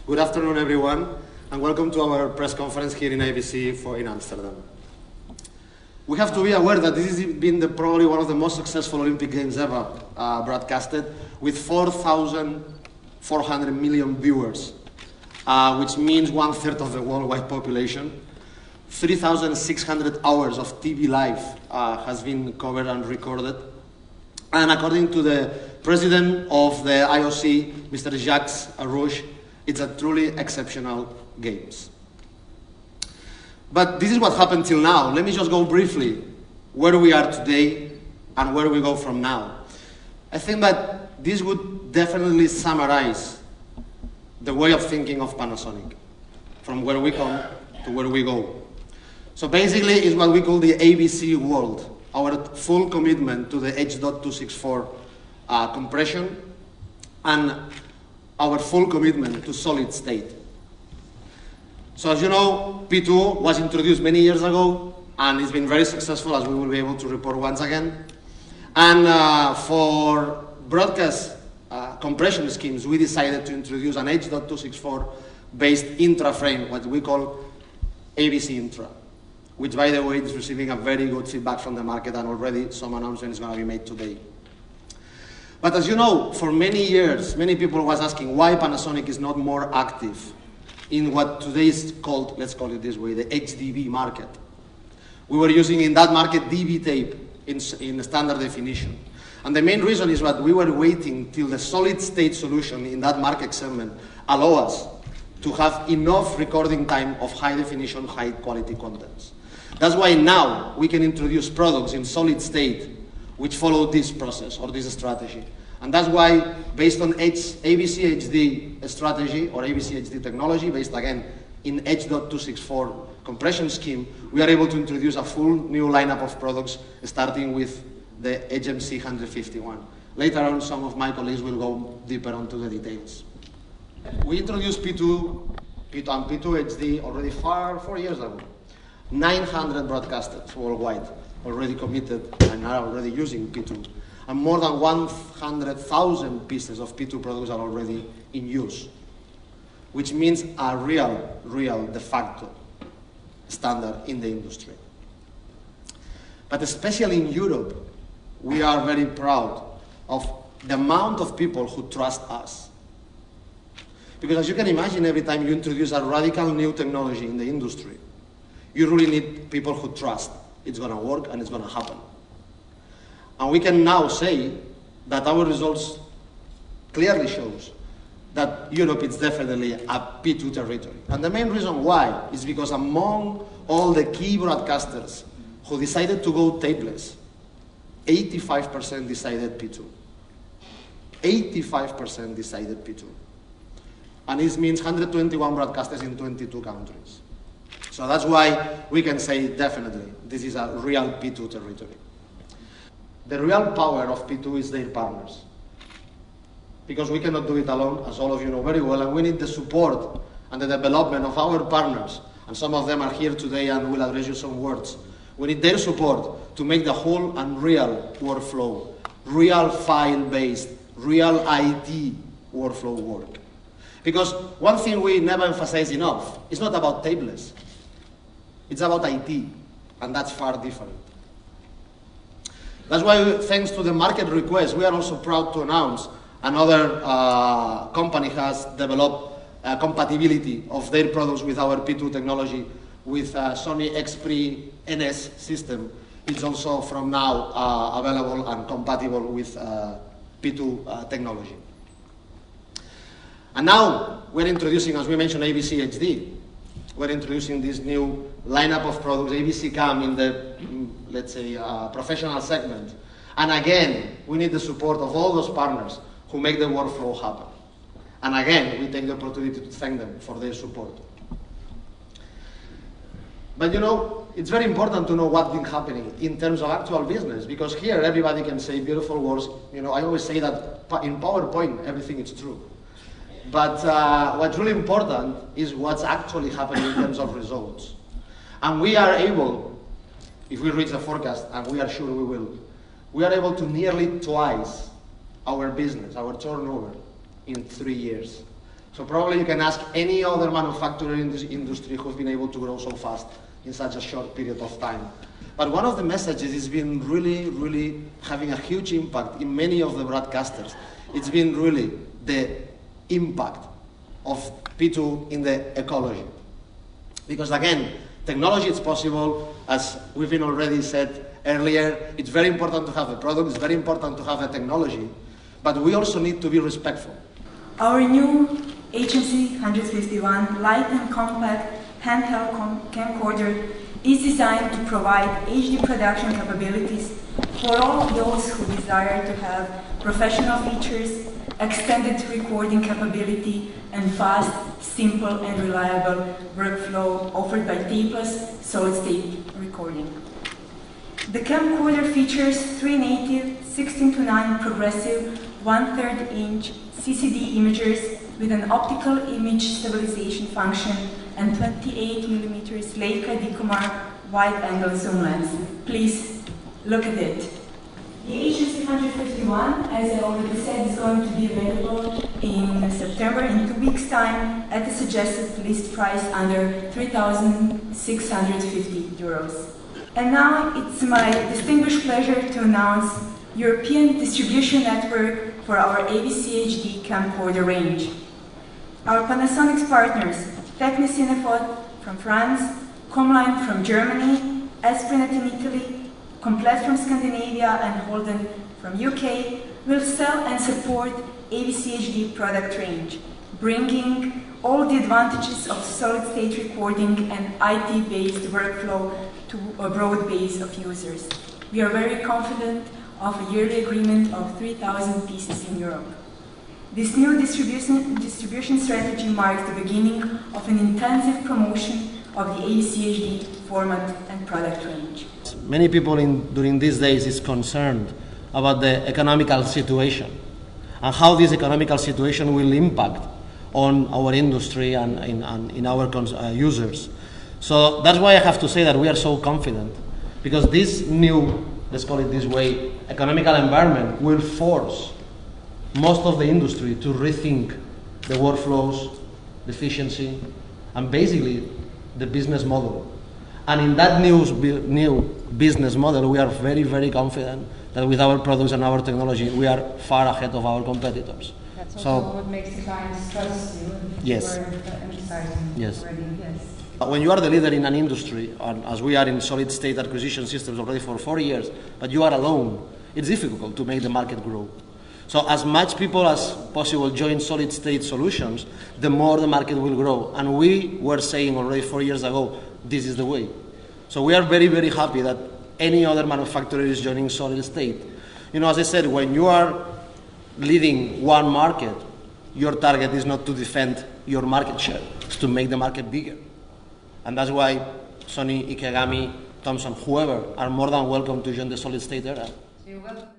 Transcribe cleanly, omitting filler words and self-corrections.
Good afternoon, everyone, and welcome to our press conference here in IBC in Amsterdam. We have to be aware that this has been probably one of the most successful Olympic Games ever broadcasted, with 4,400 million viewers, which means 1/3 of the worldwide population. 3,600 hours of TV live has been covered and recorded. And according to the president of the IOC, Mr. Jacques Arrouche, it's a truly exceptional games. But this is what happened till now. Let me just go briefly where we are today and where we go from now. I think that this would definitely summarize the way of thinking of Panasonic, from where we come to where we go. So basically it's what we call the ABC world, our full commitment to the H.264 compression and our full commitment to solid state. So as you know, P2 was introduced many years ago and it's been very successful, as we will be able to report once again. And for broadcast compression schemes, we decided to introduce an H.264 based intra frame, what we call ABC Intra, which by the way is receiving a very good feedback from the market, and already some announcement is going to be made today. But as you know, for many years, many people was asking why Panasonic is not more active in what today is called, let's call it this way, the HDB market. We were using in that market DB tape in standard definition. And the main reason is that we were waiting till the solid state solution in that market segment allow us to have enough recording time of high definition, high quality contents. That's why now we can introduce products in solid state which follow this process or this strategy. And that's why, based on ABC HD strategy or ABC HD technology, based again in H.264 compression scheme, we are able to introduce a full new lineup of products, starting with the HMC151. Later on, some of my colleagues will go deeper onto the details. We introduced P2 and P2 HD already 4 years ago. 900 broadcasters worldwide already committed and are already using P2. And more than 100,000 pieces of P2 products are already in use, which means a real de facto standard in the industry. But especially in Europe, we are very proud of the amount of people who trust us. Because as you can imagine, every time you introduce a radical new technology in the industry, you really need people who trust it's going to work and it's going to happen. And we can now say that our results clearly shows that Europe is definitely a P2 territory. And the main reason why is because among all the key broadcasters who decided to go tapeless, 85% decided P2. 85% decided P2. And this means 121 broadcasters in 22 countries. So that's why we can say definitely this is a real P2 territory. The real power of P2 is their partners. Because we cannot do it alone, as all of you know very well, and we need the support and the development of our partners, and some of them are here today and will address you some words. We need their support to make the whole and real workflow, real file-based, real IT workflow work. Because one thing we never emphasize enough, it's not about tapeless. It's about IT, and that's far different. That's why, thanks to the market request, we are also proud to announce another company has developed compatibility of their products with our P2 technology with Sony Xperia NS system. It's also from now available and compatible with P2 technology. And now we're introducing, as we mentioned, ABC HD. We're introducing this new lineup of products, ABC Cam, in the, let's say, professional segment. And again, we need the support of all those partners who make the workflow happen. And again, we take the opportunity to thank them for their support. But you know, it's very important to know what's been happening in terms of actual business, because here everybody can say beautiful words. You know, I always say that in PowerPoint, everything is true. But what's really important is what's actually happening in terms of results. And we are able, if we reach the forecast, and we are sure we will, we are able to nearly twice our business, our turnover, in 3 years. So probably you can ask any other manufacturer in this industry who's been able to grow so fast in such a short period of time. But one of the messages has been really having a huge impact in many of the broadcasters. It's been really the impact of P2 in the ecology. Because again, technology is possible, as we've been already said earlier, it's very important to have a product, it's very important to have a technology, but we also need to be respectful. Our new HMC151 light and compact handheld camcorder is designed to provide HD production capabilities for all those who desire to have professional features, extended recording capability, and fast, simple, and reliable workflow offered by tapeless solid-state recording. The camcorder features 3 native 16:9 progressive 1/3 inch CCD imagers with an optical image stabilization function and 28mm Leica Decomar wide-angle zoom lens. Please look at it. The HMC151, as I already said, is going to be available in September, in 2 weeks' time, at the suggested list price under 3,650 euros. And now it's my distinguished pleasure to announce European distribution network for our ABC HD camcorder range. Our Panasonic partners, Technicinefot from France, Comline from Germany, Esprinet in Italy, Complete from Scandinavia, and Holden from UK, will sell and support ABC HD product range, bringing all the advantages of solid-state recording and IT-based workflow to a broad base of users. We are very confident of a yearly agreement of 3,000 pieces in Europe. This new distribution strategy marks the beginning of an intensive promotion of the ABC HD format and product range. Many people during these days is concerned about the economical situation and how this economical situation will impact on our industry and in our users. So that's why I have to say that we are so confident, because this new, let's call it this way, economical environment will force most of the industry to rethink the workflows, the efficiency, and basically the business model. And in that new business model, we are very confident that with our products and our technology, we are far ahead of our competitors. That's also what makes the clients trust you. Yes. Emphasizing yes. already. Yes. When you are the leader in an industry, and as we are in solid-state acquisition systems already for 4 years, but you are alone, it's difficult to make the market grow. So as much people as possible join solid-state solutions, the more the market will grow. And we were saying already 4 years ago, this is the way. So we are very happy that any other manufacturer is joining solid-state. You know, as I said, when you are leading one market, your target is not to defend your market share, it's to make the market bigger. And that's why Sony, Ikegami, Thomson, whoever, are more than welcome to join the solid-state era. So you're welcome.